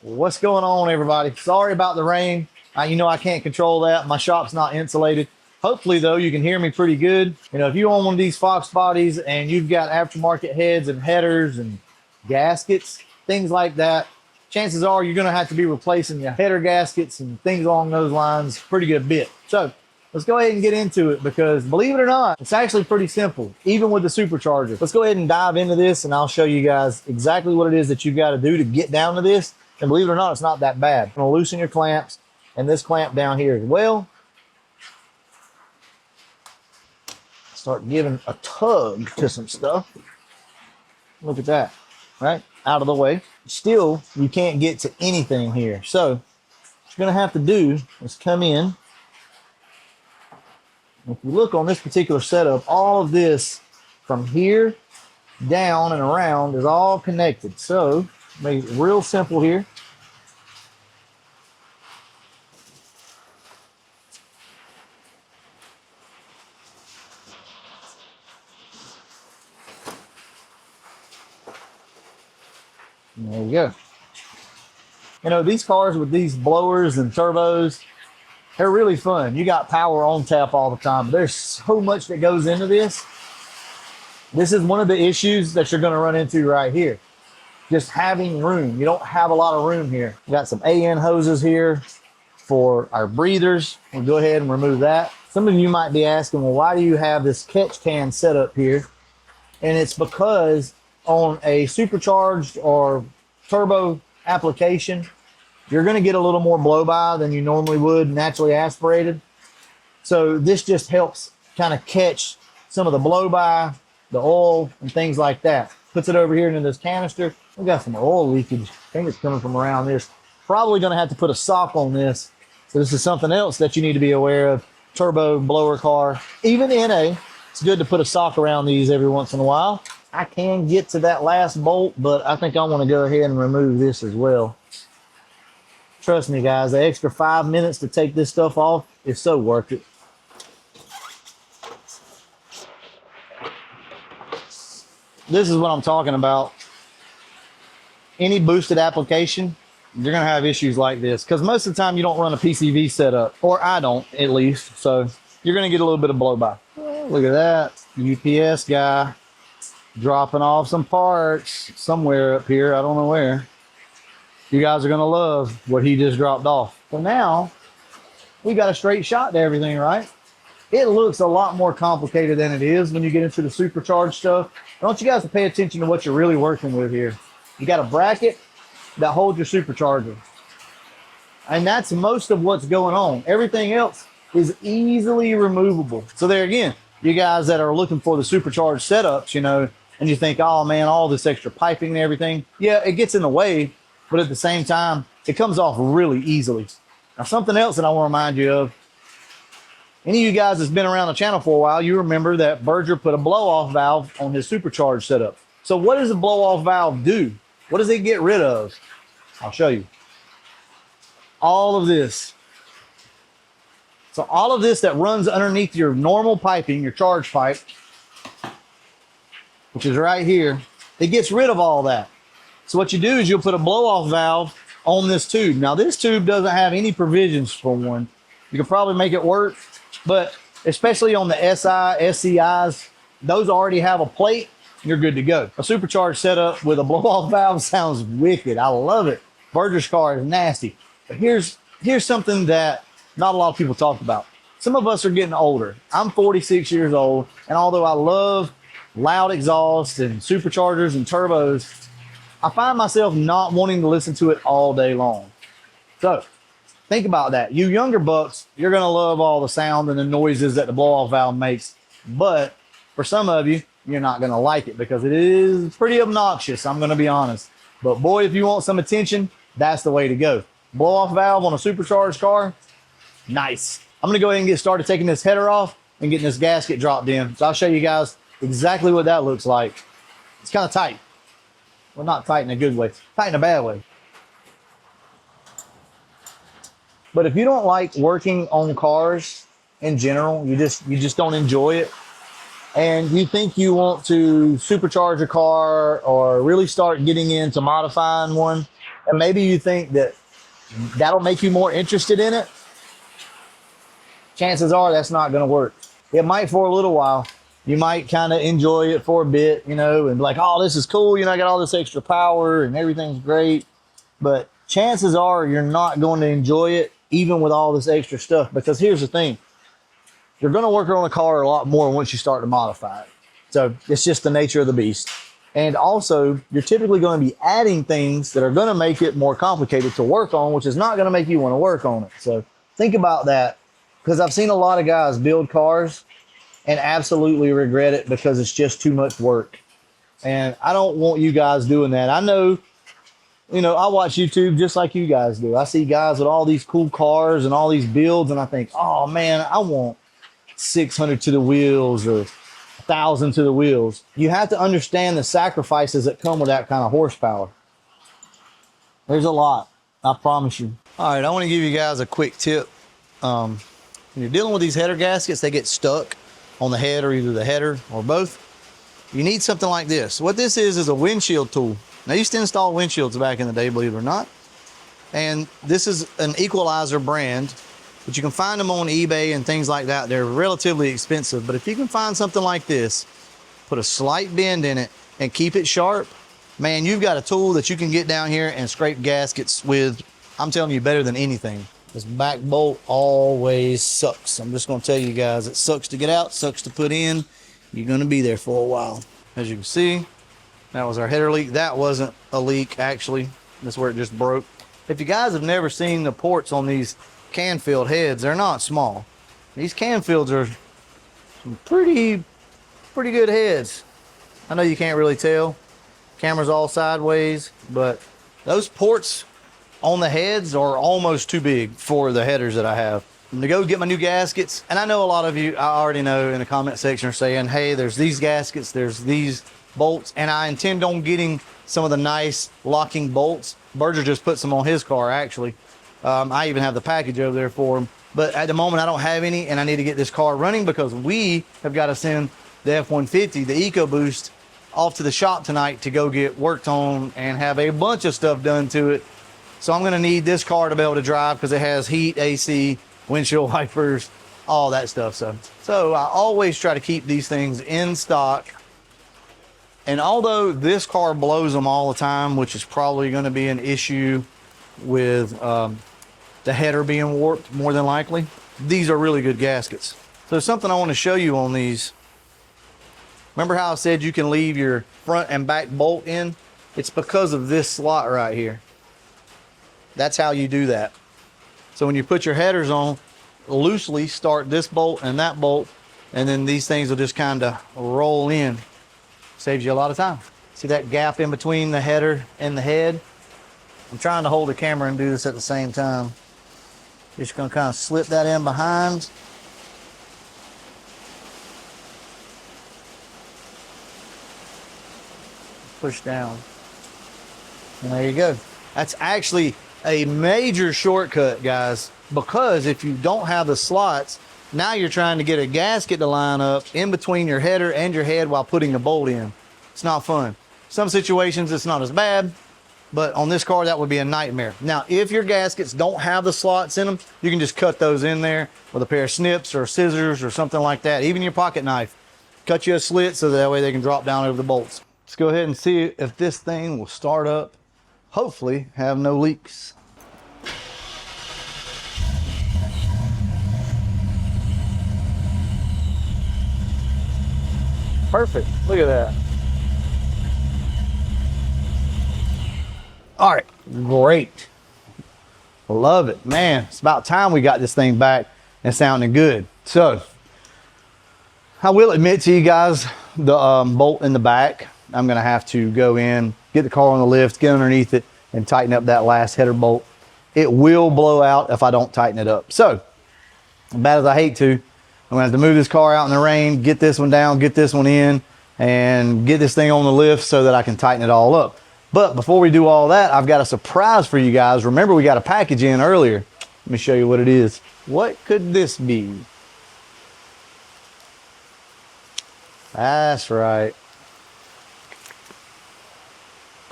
What's going on, everybody? Sorry about the rain. I can't control that. My shop's not insulated. Hopefully, though, you can hear me pretty good. If you own one of these Fox bodies and you've got aftermarket heads and headers and gaskets, things like that, chances are you're going to have to be replacing your header gaskets and things along those lines pretty good bit. So let's go ahead and get into it because, believe it or not, it's actually pretty simple, even with the supercharger. Let's go ahead and dive into this, and I'll show you guys exactly what it is that you've got to do to get down to this. And believe it or not, it's not that bad. I'm going to loosen your clamps and this clamp down here as well. Start giving a tug to some stuff. Look at that, right? Out of the way. Still, you can't get to anything here. So what you're going to have to do is come in. If you look on this particular setup, all of this from here down and around is all connected. So make it real simple here. And there you go. These cars with these blowers and turbos, they're really fun. You got power on tap all the time. There's so much that goes into this. This is one of the issues that you're going to run into right here. Just having room. You don't have a lot of room here. We got some AN hoses here for our breathers. We'll go ahead and remove that. Some of you might be asking, well, why do you have this catch can set up here? And it's because on a supercharged or turbo application, you're going to get a little more blow by than you normally would naturally aspirated. So this just helps kind of catch some of the blow by, the oil, and things like that. Puts it over here into this canister. We got some oil leakage. I think it's coming from around this. Probably going to have to put a sock on this. So this is something else that you need to be aware of. Turbo blower car, even NA, it's good to put a sock around these every once in a while. I can get to that last bolt, but I think I want to go ahead and remove this as well. Trust me, guys, the extra 5 minutes to take this stuff off is so worth it. This is what I'm talking about. Any boosted application, you're going to have issues like this because most of the time you don't run a PCV setup, or I don't at least. So you're going to get a little bit of blow by. Oh, look at that. UPS guy dropping off some parts somewhere up here. I don't know where. You guys are going to love what he just dropped off. So now we got a straight shot to everything, right? It looks a lot more complicated than it is when you get into the supercharged stuff. I want you guys to pay attention to what you're really working with here. You got a bracket that holds your supercharger. And that's most of what's going on. Everything else is easily removable. So there again, you guys that are looking for the supercharged setups, and you think, oh man, all this extra piping and everything. Yeah, it gets in the way, but at the same time, it comes off really easily. Now, something else that I want to remind you of, any of you guys that's been around the channel for a while, you remember that Berger put a blow-off valve on his supercharged setup. So what does a blow-off valve do? What does it get rid of? I'll show you. All of this. So all of this that runs underneath your normal piping, your charge pipe, which is right here, it gets rid of all that. So what you do is you'll put a blow-off valve on this tube. Now this tube doesn't have any provisions for one. You can probably make it work, but especially on the SI, SCIs, those already have a plate, you're good to go. A supercharged setup with a blow-off valve sounds wicked. I love it. Berger's car is nasty. But here's something that not a lot of people talk about. Some of us are getting older. I'm 46 years old, and although I love loud exhaust and superchargers and turbos, I find myself not wanting to listen to it all day long. So think about that. You younger bucks, you're going to love all the sound and the noises that the blow-off valve makes. But for some of you, you're not going to like it because it is pretty obnoxious, I'm going to be honest. But boy, if you want some attention, that's the way to go. Blow-off valve on a supercharged car, nice. I'm going to go ahead and get started taking this header off and getting this gasket dropped in. So I'll show you guys exactly what that looks like. It's kind of tight. Well, not tight in a good way, tight in a bad way. But if you don't like working on cars in general, you just don't enjoy it, and you think you want to supercharge a car or really start getting into modifying one, And maybe you think that that'll make you more interested in it. Chances are that's not going to work. It might for a little while. You might kind of enjoy it for a bit, you know, and like, oh, this is cool. You know, I got all this extra power and everything's great. But chances are you're not going to enjoy it even with all this extra stuff. Because here's the thing, you're going to work on a car a lot more once you start to modify it. So it's just the nature of the beast. And also, you're typically going to be adding things that are going to make it more complicated to work on, which is not going to make you want to work on it. So think about that, because I've seen a lot of guys build cars and absolutely regret it because it's just too much work. And I don't want you guys doing that. I know, you know, I watch YouTube just like you guys do. I see guys with all these cool cars and all these builds, and I think, oh man, I want 600 to the wheels or 1,000 to the wheels. You have to understand the sacrifices that come with that kind of horsepower. There's a lot, I promise you. All right, I want to give you guys a quick tip. When you're dealing with these header gaskets, they get stuck on the head or either the header or both. You need something like this. What this is a windshield tool. Now, I used to install windshields back in the day, believe it or not. And this is an Equalizer brand, but you can find them on eBay and things like that. They're relatively expensive, but if you can find something like this, put a slight bend in it and keep it sharp, man, you've got a tool that you can get down here and scrape gaskets with, I'm telling you, better than anything. This back bolt always sucks. I'm just gonna tell you guys, it sucks to get out, sucks to put in. You're gonna be there for a while. As you can see, that was our header leak. That wasn't a leak, actually. That's where it just broke. If you guys have never seen the ports on these Canfield heads, they're not small. These Canfields are some pretty good heads. I know you can't really tell. Camera's all sideways, but those ports on the heads are almost too big for the headers that I have. I'm gonna go get my new gaskets, and I know a lot of you, I already know in the comment section, are saying, hey, there's these gaskets, there's these bolts, and I intend on getting some of the nice locking bolts. Berger just put some on his car, actually. I even have the package over there for him. But at the moment, I don't have any, and I need to get this car running because we have got to send the F-150, the EcoBoost, off to the shop tonight to go get worked on and have a bunch of stuff done to it. So I'm going to need this car to be able to drive because it has heat, AC, windshield wipers, all that stuff. So I always try to keep these things in stock. And although this car blows them all the time, which is probably going to be an issue with the header being warped more than likely, these are really good gaskets. So something I want to show you on these. Remember how I said you can leave your front and back bolt in? It's because of this slot right here. That's how you do that. So when you put your headers on, loosely start this bolt and that bolt, and then these things will just kind of roll in. Saves you a lot of time. See that gap in between the header and the head? I'm trying to hold the camera and do this at the same time. Just gonna kind of slip that in behind. Push down. And there you go. That's actually a major shortcut, guys, because if you don't have the slots, now you're trying to get a gasket to line up in between your header and your head while putting the bolt in. It's not fun. Some situations it's not as bad, but on this car that would be a nightmare. Now, if your gaskets don't have the slots in them, you can just cut those in there with a pair of snips or scissors or something like that. Even your pocket knife. Cut you a slit so that way they can drop down over the bolts. Let's go ahead and see if this thing will start up. Hopefully have no leaks. Perfect. Look at that. All right, great. Love it, man. It's about time we got this thing back and sounding good. So I will admit to you guys, the bolt in the back, I'm gonna have to go in, get the car on the lift, get underneath it, and tighten up that last header bolt. It will blow out if I don't tighten it up. So, as bad as I hate to, I'm gonna have to move this car out in the rain, get this one down, get this one in, and get this thing on the lift so that I can tighten it all up. But before we do all that, I've got a surprise for you guys. Remember, we got a package in earlier. Let me show you what it is. What could this be? That's right.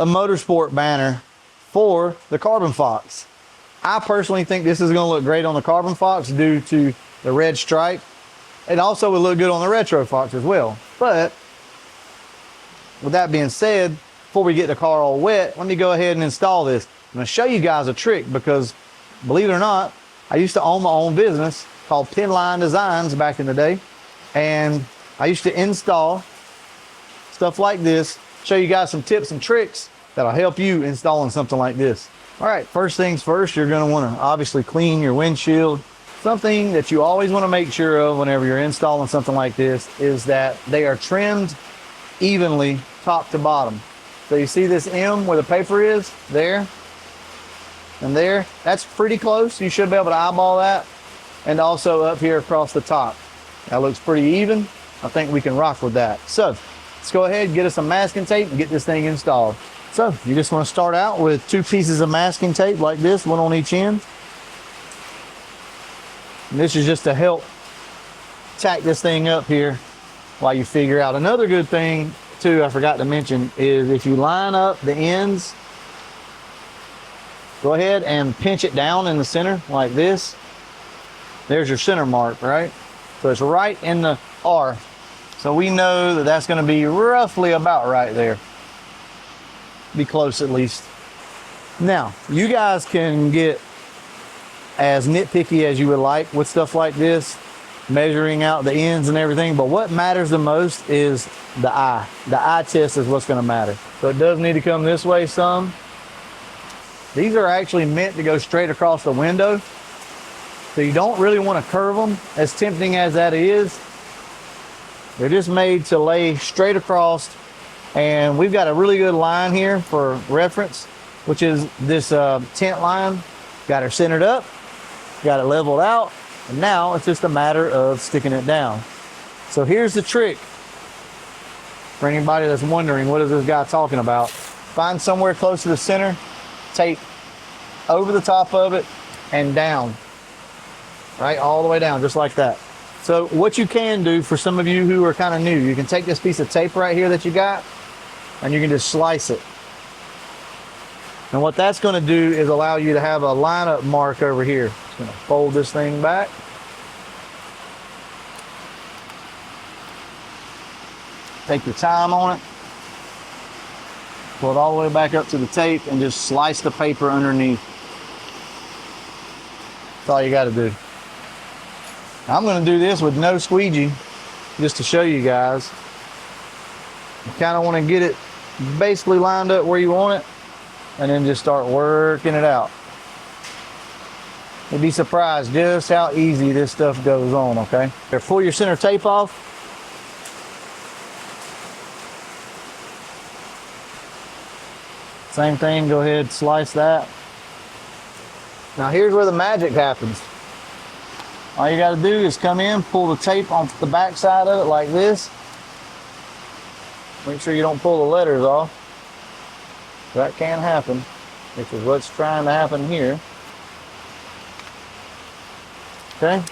A motorsport banner for the Carbon Fox. I personally think this is going to look great on the Carbon Fox due to the red stripe. It also would look good on the Retro Fox as well. But with that being said, before we get the car all wet, let me go ahead and install this. I'm going to show you guys a trick because, believe it or not, I used to own my own business called Pinline Designs back in the day. And I used to install stuff like this, show you guys some tips and tricks that'll help you installing something like this. All right, first things first, you're going to want to obviously clean your windshield. Something that you always want to make sure of whenever you're installing something like this is that they are trimmed evenly top to bottom. So you see this M where the paper is there and there, that's pretty close. You should be able to eyeball that. And also up here across the top. That looks pretty even. I think we can rock with that. So let's go ahead and get us some masking tape and get this thing installed. So you just want to start out with 2 pieces of masking tape like this, one on each end. And this is just to help tack this thing up here while you figure out. Another good thing too, I forgot to mention, is if you line up the ends, go ahead and pinch it down in the center like this. There's your center mark, right? So it's right in the R. So we know that that's going to be roughly about right there. Be close at least. Now, you guys can get as nitpicky as you would like with stuff like this, measuring out the ends and everything, but what matters the most is the eye. The eye test is what's going to matter. So it does need to come this way some. These are actually meant to go straight across the window, so you don't really want to curve them. As tempting as that is, they're just made to lay straight across. And we've got a really good line here for reference, which is this tent line. Got her centered up, got it leveled out, and now it's just a matter of sticking it down. So here's the trick for anybody that's wondering, what is this guy talking about? Find somewhere close to the center, tape over the top of it and down, right, all the way down, just like that. So what you can do, for some of you who are kind of new, you can take this piece of tape right here that you got and you can just slice it. And what that's going to do is allow you to have a lineup mark over here. Just going to fold this thing back. Take your time on it. Pull it all the way back up to the tape and just slice the paper underneath. That's all you got to do. I'm going to do this with no squeegee just to show you guys. You kind of want to get it basically lined up where you want it, and then just start working it out. You'd be surprised just how easy this stuff goes on, okay? Here, pull your center tape off. Same thing, go ahead, slice that. Now here's where the magic happens. All you gotta do is come in, pull the tape on the back side of it like this. Make sure you don't pull the letters off. That can happen, which is what's trying to happen here. Okay?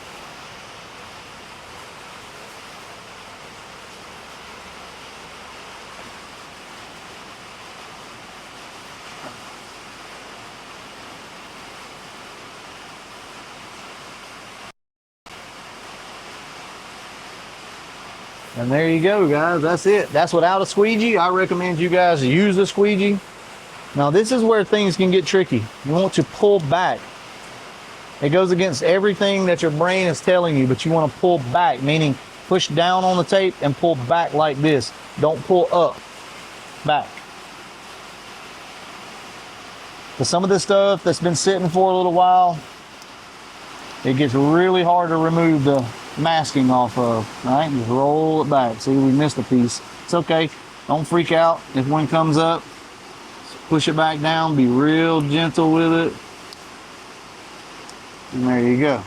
And there you go, guys. That's it. That's without a squeegee. I recommend you guys use a squeegee. Now, this is where things can get tricky. You want to pull back. It goes against everything that your brain is telling you, but you want to pull back, meaning push down on the tape and pull back like this. Don't pull up, back. But some of this stuff that's been sitting for a little while, it gets really hard to remove the masking off of. All right, just roll it back. See, we missed a piece. It's okay. Don't freak out if one comes up. Push it back down. Be real gentle with it. And there you go.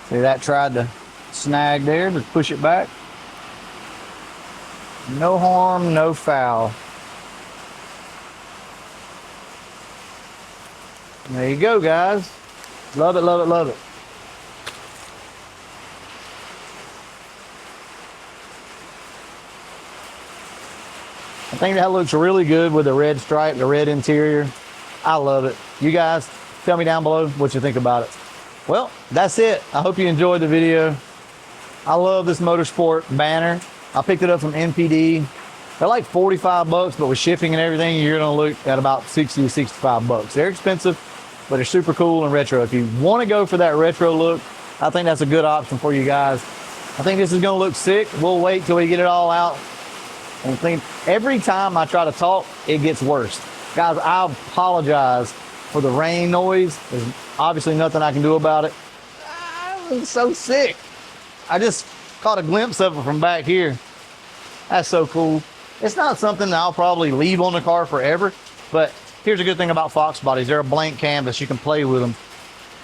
See, that tried to snag there, but push it back. No harm, no foul. There you go, guys. Love it, love it, love it. I think that looks really good with the red stripe, the red interior. I love it. You guys, tell me down below what you think about it. Well, that's it. I hope you enjoyed the video. I love this Motorsport banner. I picked it up from NPD. They're like 45 bucks, but with shipping and everything, you're gonna look at about 60 to 65 bucks. They're expensive, but they're super cool and retro. If you wanna go for that retro look, I think that's a good option for you guys. I think this is gonna look sick. We'll wait till we get it all out. And think every time I try to talk, it gets worse. Guys, I apologize for the rain noise. There's obviously nothing I can do about it. It's so sick. I just caught a glimpse of it from back here. That's so cool. It's not something that I'll probably leave on the car forever, but here's a good thing about Fox bodies. They're a blank canvas. You can play with them.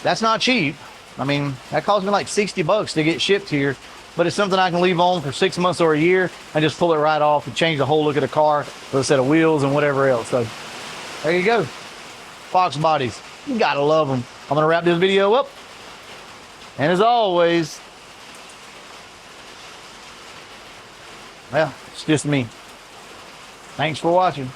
That's not cheap. I mean, that cost me like 60 bucks to get shipped here, but it's something I can leave on for 6 months or a year and just pull it right off and change the whole look of the car with a set of wheels and whatever else. So there you go. Fox bodies. You gotta love them. I'm gonna wrap this video up. And as always, well, it's just me. Thanks for watching.